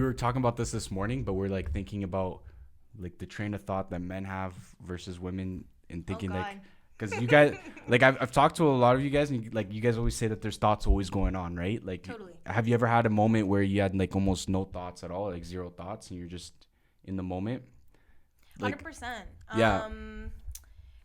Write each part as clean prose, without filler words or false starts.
were talking about this morning, but we're like thinking about like the train of thought that men have versus women, and thinking like, because you guys, like I've talked to a lot of you guys, and you guys always say that there's thoughts always going on, right? Like, totally. Have you ever had a moment where you had like almost no thoughts at all, like zero thoughts, and you're just in the moment? Like, 100%. Yeah.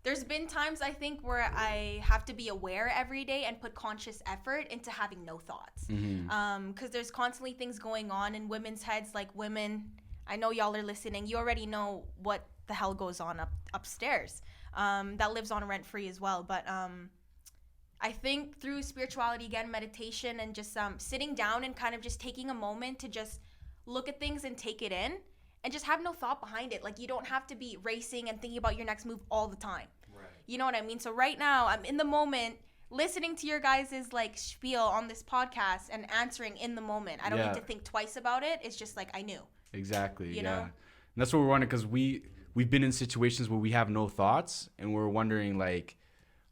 There's been times, I think, where I have to be aware every day and put conscious effort into having no thoughts. Because there's constantly things going on in women's heads. Like, women, I know y'all are listening. You already know what the hell goes on upstairs. That lives on rent free as well. But I think through spirituality, again, meditation, and just sitting down and kind of just taking a moment to just look at things and take it in, and just have no thought behind it. Like, you don't have to be racing and thinking about your next move all the time. Right. You know what I mean? So right now, I'm in the moment, listening to your guys' like spiel on this podcast and answering in the moment. I don't need to think twice about it. It's just like I knew. Exactly. You know? And that's what we're wondering, because we've been in situations where we have no thoughts, and we're wondering like,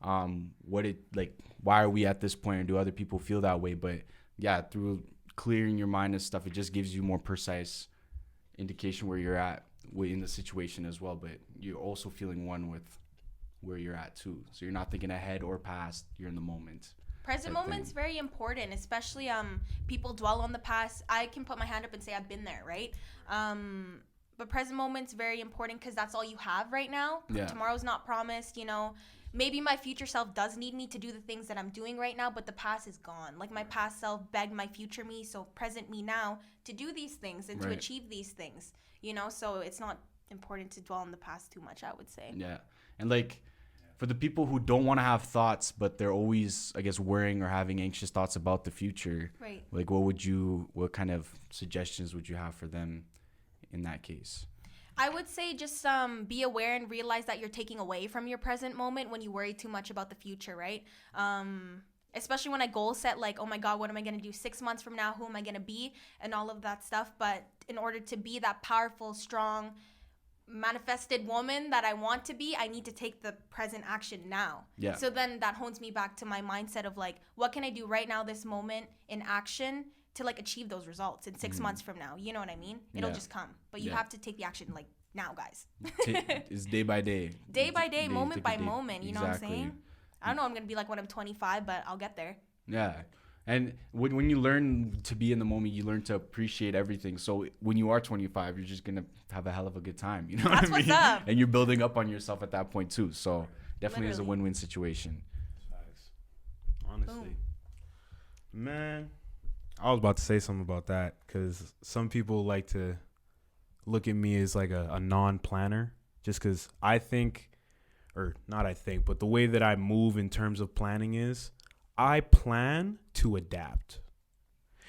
why are we at this point, and do other people feel that way? But yeah, through clearing your mind and stuff, it just gives you more precise indication where you're at in the situation as well. But you're also feeling one with where you're at too, so you're not thinking ahead or past, you're in the moment. Present moment's very important, especially people dwell on the past. I can put my hand up and say I've been there, right? But present moment's very important, because that's all you have right now. Tomorrow's not promised, you know. Maybe my future self does need me to do the things that I'm doing right now, but the past is gone. Like, my past self begged my future me, so present me now, to do these things and to achieve these things, you know? So it's not important to dwell on the past too much, I would say. Yeah. And like, for the people who don't want to have thoughts, but they're always, I guess, worrying or having anxious thoughts about the future, right? Like, what kind of suggestions would you have for them in that case? I would say just be aware and realize that you're taking away from your present moment when you worry too much about the future, right? Especially when I goal set, like, oh my God, what am I going to do 6 months from now? Who am I going to be? And all of that stuff. But in order to be that powerful, strong, manifested woman that I want to be, I need to take the present action now. Yeah. So then that hones me back to my mindset of like, what can I do right now, this moment in action, to like achieve those results in 6 months from now? You know what I mean? It'll just come, but you have to take the action like now, guys. It's day by day. Day by day, moment by moment. You know what I'm saying? I don't know I'm going to be like when I'm 25, but I'll get there. Yeah. And when you learn to be in the moment, you learn to appreciate everything. So when you are 25, you're just going to have a hell of a good time. You know what I mean? What's up. And you're building up on yourself at that point too. So definitely is a win-win situation. Honestly. Boom. Man, I was about to say something about that, because some people like to look at me as like a non-planner, just because I think, or not I think, but the way that I move in terms of planning is I plan to adapt,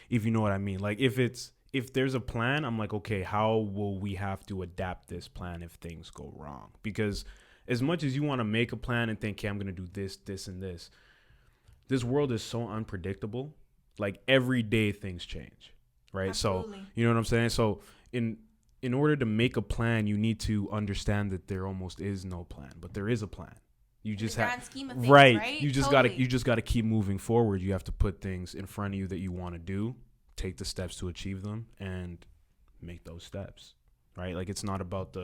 if you know what I mean. Like, if there's a plan, I'm like, okay, how will we have to adapt this plan if things go wrong? Because as much as you want to make a plan and think, okay, I'm going to do this, this, and this world is so unpredictable. Like, every day things change, right? Absolutely. So, you know what I'm saying? So in order to make a plan, you need to understand that there almost is no plan, but there is a plan. You just have things, right. You just gotta keep moving forward. You have to put things in front of you that you want to do, take the steps to achieve them, and make those steps, right? Like, it's not about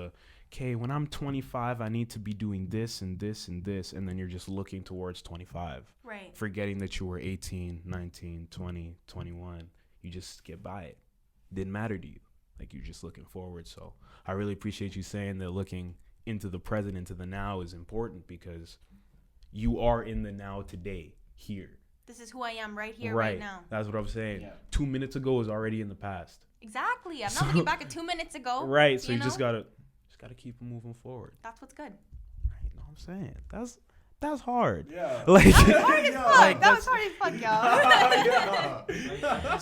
okay, when I'm 25, I need to be doing this and this and this, and then you're just looking towards 25, right? Forgetting that you were 18, 19, 20, 21. You just get by it. Didn't matter to you. Like, you're just looking forward. So I really appreciate you saying that looking into the present, into the now is important, because you are in the now today, here. This is who I am right here, right now. That's what I'm saying. Yeah. 2 minutes ago is already in the past. Exactly. I'm not looking back at 2 minutes ago. Right. So you just gotta keep moving forward. That's what's good. Right. You know what I'm saying? That's hard. Yeah. Like, that was hard as fuck. Like, that was hard as fuck,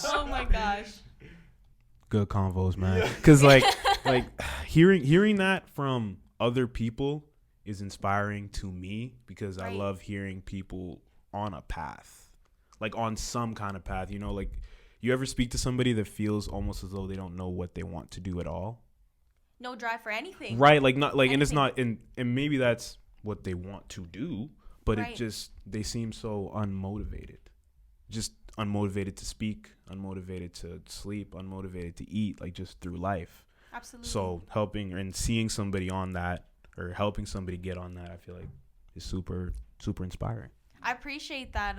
y'all. Oh my gosh. Good convos, man. Because like hearing that from other people is inspiring to me, because I love hearing people on a path, like on some kind of path. You know, like, you ever speak to somebody that feels almost as though they don't know what they want to do at all? No drive for anything. Right. Like, not like, anything. And it's not, and maybe that's what they want to do, but it just, they seem so unmotivated. just unmotivated to speak, unmotivated to sleep, unmotivated to eat, like just through life. Absolutely. So helping and seeing somebody on that, or helping somebody get on that, I feel like is super, super inspiring. I appreciate that.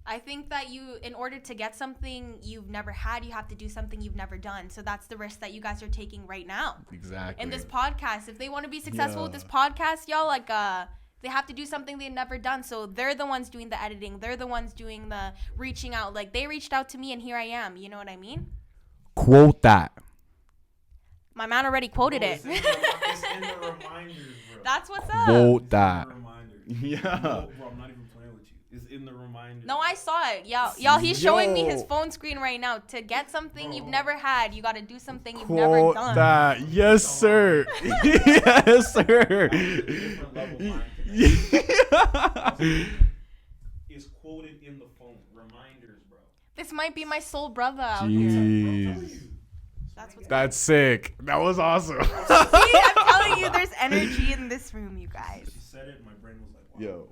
I think that in order to get something you've never had, you have to do something you've never done. So that's the risk that you guys are taking right now. Exactly. In this podcast, if they want to be successful with this podcast, y'all, like, they have to do something they've never done. So they're the ones doing the editing. They're the ones doing the reaching out. Like, they reached out to me and here I am. You know what I mean? Quote that. My man already quoted it. It's in the reminders, bro. That's what's up. Quote that. Yeah. Yeah. Bro, I'm not even playing with you. It's in the reminders. No, I saw it. Y'all, he's showing me his Yo. phone screen right now. To get something you've never had, you got to do something you've never Quote done. that. Yes, sir. Yes, sir. Different level mind. Yeah. Is quoted in the phone. Reminders, bro. This might be my soul brother out here. Jeez. That's what's That's sick. That was awesome. See, I'm telling you, there's energy in this room, you guys. She said it, my brain was like, wow. Yo.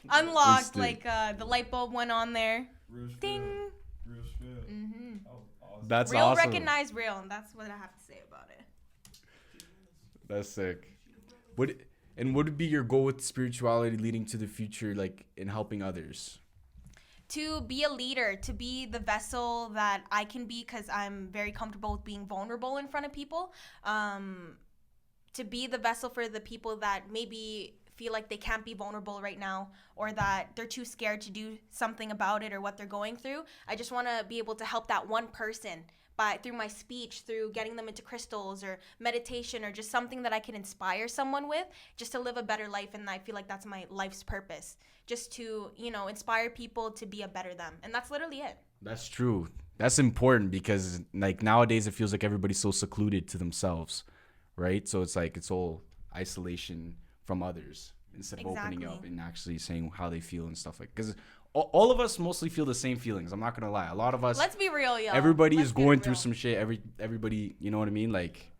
Unlocked, Instant. like the light bulb went on there. Real spill. Ding. Real spill. Mm-hmm. Oh, awesome. That's Real awesome. recognize real, and that's what I have to say about it. That's sick. What would be your goal with spirituality leading to the future, like in helping others? To be a leader, to be the vessel that I can be, because I'm very comfortable with being vulnerable in front of people. To be the vessel for the people that maybe feel like they can't be vulnerable right now, or that they're too scared to do something about it or what they're going through. I just want to be able to help that one person through my speech, through getting them into crystals or meditation, or just something that I can inspire someone with, just to live a better life. And I feel like that's my life's purpose, just to, inspire people to be a better them. And that's literally it. That's true. That's important because like nowadays it feels like everybody's so secluded to themselves, right? So it's like it's all isolation from others instead of opening up and actually saying how they feel and stuff like. Because all of us mostly feel the same feelings. I'm not gonna lie. A lot of us. Let's be real, yo. Everybody Let's is get going it through real. some shit. Everybody, you know what I mean? Like,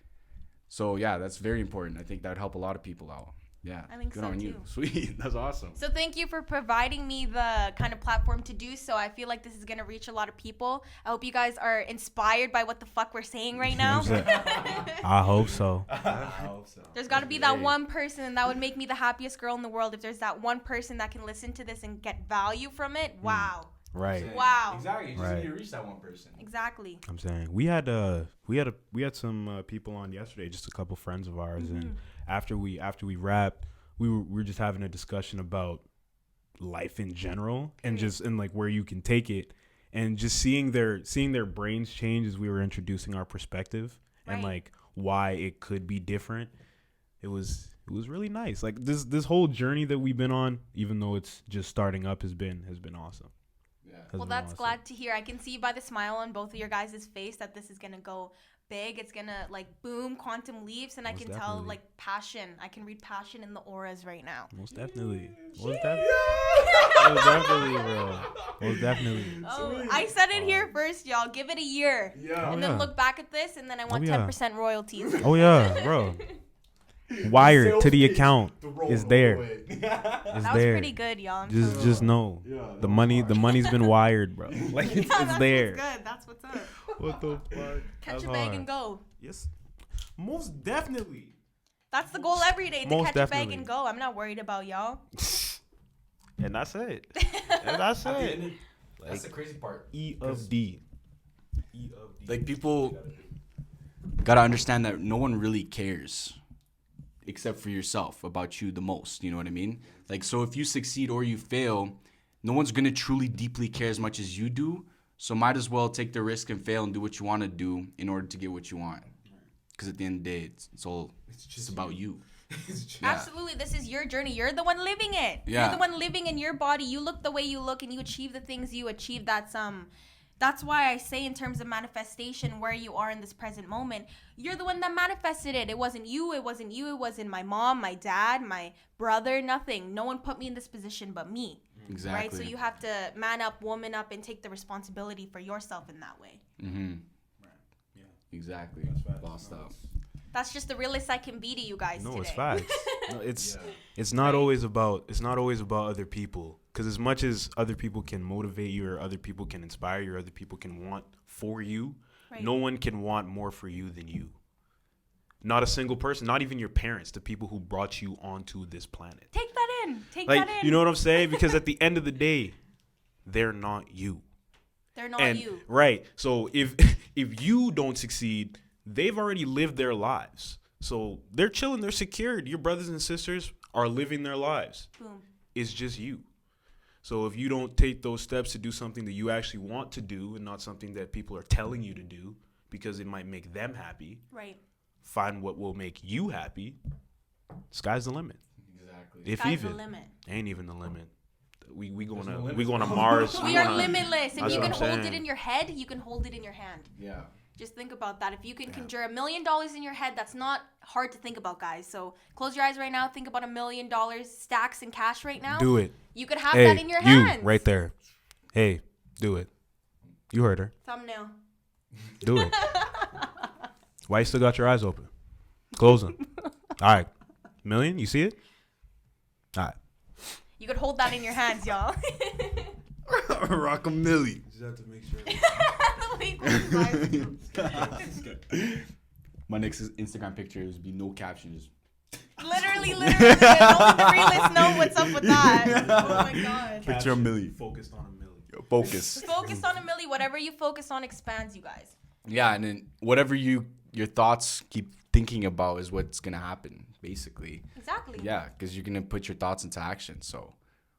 so yeah, that's very important. I think that would help a lot of people out. Yeah. I think Good so, on you. too. Sweet. That's awesome. So thank you for providing me the kind of platform to do so. I feel like this is going to reach a lot of people. I hope you guys are inspired by what the fuck we're saying right now. I hope so. I hope so. There's got to be that one person that would make me the happiest girl in the world. If there's that one person that can listen to this and get value from it, wow. Right. Wow. Exactly. You just Right. need to reach that one person. Exactly. I'm saying we had some people on yesterday, just a couple friends of ours, and after we wrapped, we were just having a discussion about life in general and like where you can take it, and just seeing their brains change as we were introducing our perspective and like why it could be different. It was really nice. Like this whole journey that we've been on, even though it's just starting up, has been awesome. Well, that's glad to hear. I can see by the smile on both of your guys' face that this is going to go big. It's going to like boom, quantum leaps. And I can tell like passion. I can read passion in the auras right now. Most definitely. Most definitely, bro. Most definitely. Oh, I said it here first, y'all. Give it a year. Yeah. And then look back at this, and then I want 10% royalties. Oh, yeah, bro. Wired to the account is there. It's That was there. pretty good, y'all. Just know the money's been wired, bro. Like it's there. That's good. That's what's up. What the fuck? Catch a bag and go. Yes, most definitely. That's the goal every day, to Most catch a bag definitely. and go. I'm not worried about y'all. And that's it. And that's it. That's the crazy part. E of D. Like people gotta understand that no one really cares except for yourself about you the most. You know what I mean? Like, so if you succeed or you fail, no one's gonna truly deeply care as much as you do. So might as well take the risk and fail and do what you want to do in order to get what you want. Because at the end of the day, it's just about you. Yeah. Absolutely. This is your journey. You're the one living it. Yeah. You're the one living in your body. You look the way you look and you achieve the things you achieve. That's why I say in terms of manifestation, where you are in this present moment, you're the one that manifested it. It wasn't you. It wasn't my mom, my dad, my brother, nothing. No one put me in this position but me. Exactly. Right? So you have to man up, woman up, and take the responsibility for yourself in that way. Mm-hmm. Right. Yeah. Exactly. That's facts. Bossed up. That's just the realest I can be to you guys today. It's facts. No, it's not always about other people. Because as much as other people can motivate you, or other people can inspire you, or other people can want for you, no one can want more for you than you. Not a single person, not even your parents, the people who brought you onto this planet. Take that in. Take that in. You know what I'm saying? Because at the end of the day, they're not you. They're not you. Right. So if you don't succeed, they've already lived their lives. So they're chilling, they're secured. Your brothers and sisters are living their lives. Boom. It's just you. So if you don't take those steps to do something that you actually want to do and not something that people are telling you to do because it might make them happy. Right. Find what will make you happy. Sky's the limit. Exactly. If Sky's even the limit. Ain't even the limit. We going to Mars. We are limitless. If you can hold saying. it in your head, you can hold it in your hand. Yeah. Just think about that. If you can conjure $1 million in your head, that's not hard to think about, guys. So close your eyes right now. Think about $1 million stacks in cash right now. Do it. You could have that in your hands. You right there. Hey, do it. You heard her. Thumbnail. Do it. Why you still got your eyes open? Close them. All right. $1 million, you see it? All right. You could hold that in your hands, y'all. Rock a milli. Just have to make sure. My next Instagram picture is be no captions. Literally. Only the realists know what's up with that. Oh my god. Picture a milli. Focused on $1 million. Yo, focus. Focus on $1 million. Whatever you focus on expands, you guys. Yeah, and then whatever your thoughts keep thinking about is what's gonna happen, basically. Exactly. Yeah, because you're gonna put your thoughts into action. So,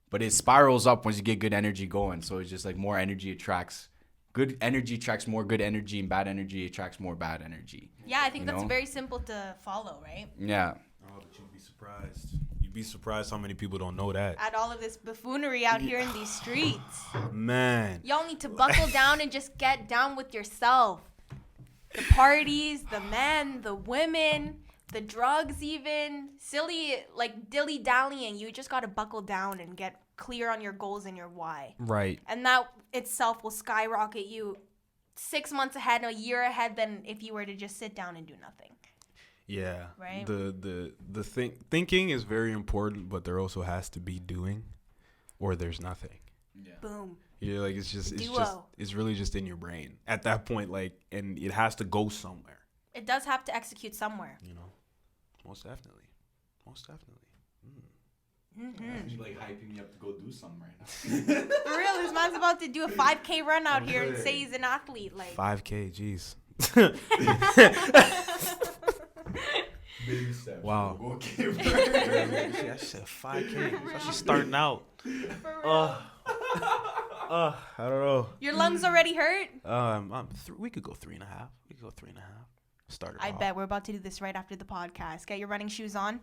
but it spirals up once you get good energy going. So it's just like more energy attracts. Good energy attracts more good energy, and bad energy attracts more bad energy. Yeah, I think that's very simple to follow, right? Yeah. Oh, but you'd be surprised. You'd be surprised how many people don't know that. At all of this buffoonery out here in these streets. Man. Y'all need to buckle down and just get down with yourself. The parties, the men, the women, the drugs even. Silly, like dilly-dallying. You just got to buckle down and get clear on your goals and your why. Right. And that itself will skyrocket you 6 months ahead, a year ahead than if you were to just sit down and do nothing. Yeah. Right? The thinking is very important, but there also has to be doing, or there's nothing. Yeah. Boom. Yeah, like it's really just in your brain at that point, like, and it has to go somewhere. It does have to execute somewhere. You know, most definitely. Mm-hmm. You're like hyping me up to go do something right now. For real, this man's about to do a 5K run out here and say he's an athlete. Like 5K, jeez. Baby steps. Wow. Go She said 5K. So she's starting out. I don't know. Your lungs already hurt? We could go 3.5. Start it I off. bet we're about to do this right after the podcast. Get your running shoes on.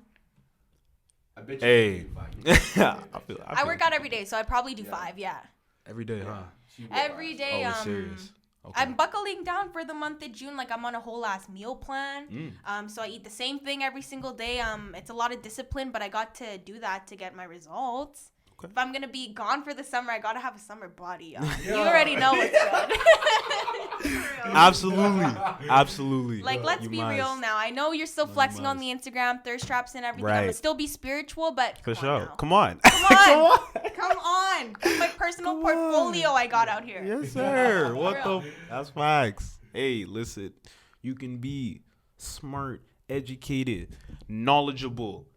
I bet you. Hey. I work out every day, so I'd probably do 5. Yeah. Every day, huh? Every day. Oh, serious. Okay. I'm buckling down for the month of June. Like, I'm on a whole ass meal plan. So I eat the same thing every single day. It's a lot of discipline, but I got to do that to get my results. Okay. If I'm gonna be gone for the summer, I gotta have a summer body. You already know what's good. Absolutely. Like, let's be real now. I know you're still flexing on the Instagram, thirst traps and everything. I'm gonna still be spiritual, but For come on sure. now. Come on. Come on. That's my personal portfolio I got out here. Yes, sir. For What real. the? That's facts. Hey, listen. You can be smart, educated, knowledgeable,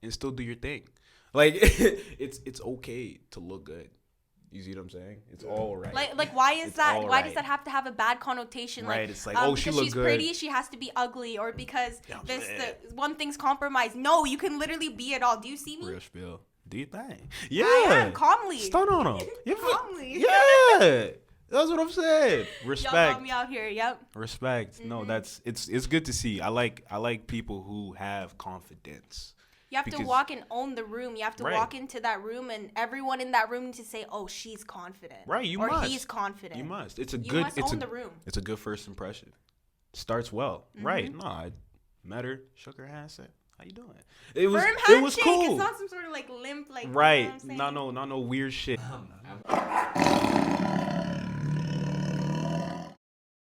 and still do your thing. Like, it's okay to look good. You see what I'm saying? It's all right. Like why is It's that? all Why right. does that have to have a bad connotation? Right, Like, it's like, oh, she because look she's good. pretty, she has to be ugly, or because Yeah, the one thing's compromised. No, you can literally be it all. Do you see me? Real spill. Do your thing. I Yeah. am calmly. Stun on him. Calmly. Yeah. That's what I'm saying. Y'all Respect. got me out here. Yep. Respect. No, it's good to see. I like people who have confidence. You have to Because- walk and own the room. You have to Right. walk into that room, and everyone in that room needs to say, "Oh, she's confident." Right, you or must. he's confident. You must. It's own the room. It's a good first impression. Starts well. Right. No, I met her, shook her hand, said, "How you doing?" It was Firm it was handshake. cool. It's not some sort of like limp, like Right. You know what I'm saying? Not no weird shit.